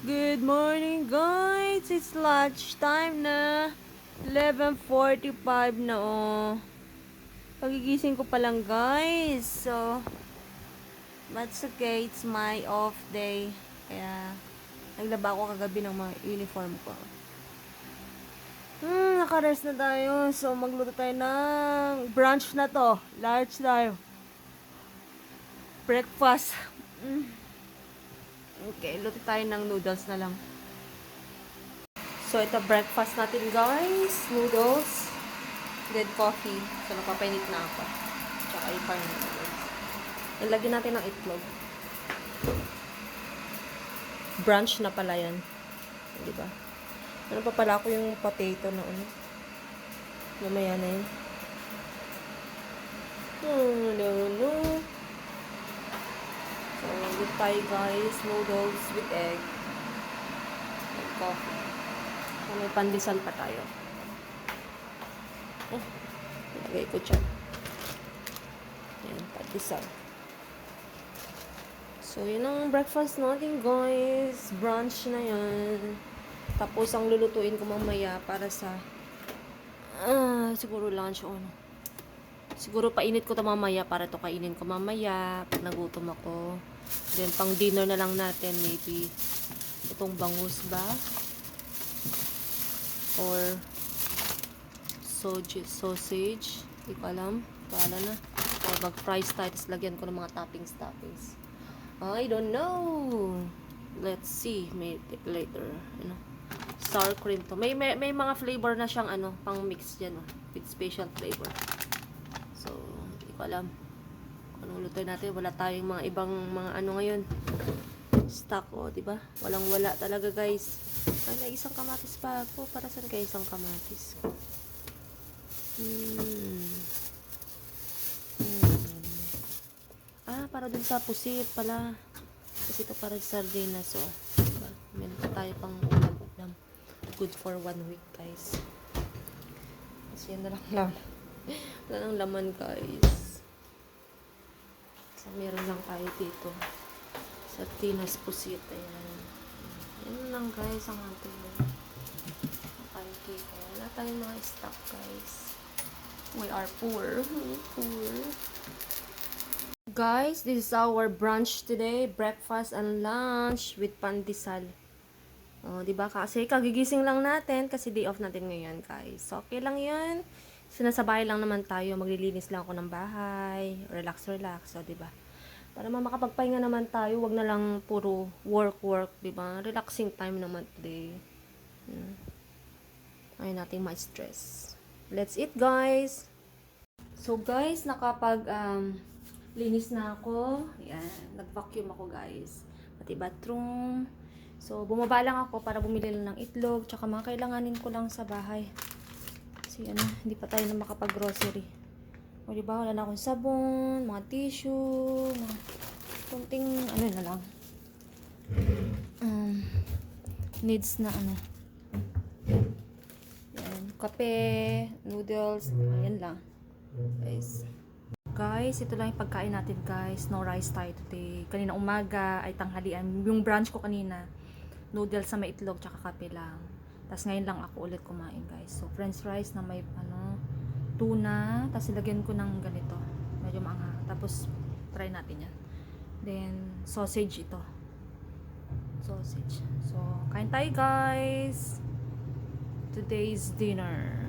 Good morning guys! It's lunch time na. 11:45 na oh. Pagigising ko pa lang guys. So, that's okay. It's my off day. Kaya, naglaba ako kagabi ng mga uniform ko. Naka-rest na tayo. So, magluto tayo ng brunch na to. Large tayo. Breakfast. Okay, luto tayo ng noodles na lang. So, ito breakfast natin guys. Noodles. Then coffee. So, napapainit na ako. Tsaka ipan noodles. Nalagyan natin ng itlog. Brunch na pala yan. Diba? Ano pa pala ako yung potato na ano. Mamaya na yun. No. So, good tayo guys. Noodles with egg. And coffee. So, may pandesal pa tayo. Ilagay ko dyan. Ayan, pandesal. So, yun ang breakfast natin guys. Brunch na yan. Tapos, ang lulutuin ko mamaya para sa siguro lunch o ano. Siguro painit ko ito mamaya para ito kainin ko mamaya pag nagutom ako. Then, pang dinner na lang natin maybe itong bangus ba? Or sausage. Hindi ko alam. Paala na. O, mag-fries tayo. Tapos lagyan ko ng mga toppings. I don't know. Let's see. Maybe later. Ano? Sour cream to. May mga flavor na siyang ano, pang mix dyan. With special flavor. So, hindi ko alam. Anong lutoy natin? Wala tayong mga ibang mga ano ngayon. Stock, o, diba? Walang-wala talaga, guys. Ay, may isang kamatis pa ako. Para saan kayo isang kamatis ko? Para dun sa pusit pala. Kasi ito para sa sardinas, so. Diba? Meron pa tayo pang ulam. Good for 1 week, guys. Kasi yan na lang. Wala nang laman, guys. So, meron lang tayo dito. Sardinas, pusit. Ayan. Yan lang, guys, ang ating pancake. Wala tayong mga stock, guys. We are poor. Guys, this is our brunch today. Breakfast and lunch with pandesal. Oh, 'di ba? Kasi kagigising lang natin kasi day off natin ngayon, guys. So, okay lang 'yun. Sinasabay lang naman tayo. Maglilinis lang ako ng bahay. Relax. So, 'di ba? Para makapagpahinga naman tayo, wag na lang puro work, 'di ba? Relaxing time naman today. Ayaw nating ma-stress. Let's eat, guys. So, guys, linis na ako. Ayan, nag-vacuum ako, guys. Pati bathroom. So, bumaba lang ako para bumili lang ng itlog. Tsaka mga kailanganin ko lang sa bahay. Kasi, hindi pa tayo na makapag-grocery. O, diba, wala na akong sabon, mga tissue, mga kunting, na lang. Needs na, Ayan, kape, noodles, ayan lang. Guys, ito lang yung pagkain natin, guys. No rice tayo today. Kanina umaga ay tanghalian. Yung brunch ko kanina, noodles sa may itlog tsaka kape lang. Tapos ngayon lang ako ulit kumain, guys. So, french fries na may tuna. Tapos ilagyan ko ng ganito. Medyo maanghang. Tapos, try natin yan. Then, sausage ito. Sausage. So, kain tayo, guys. Today's dinner.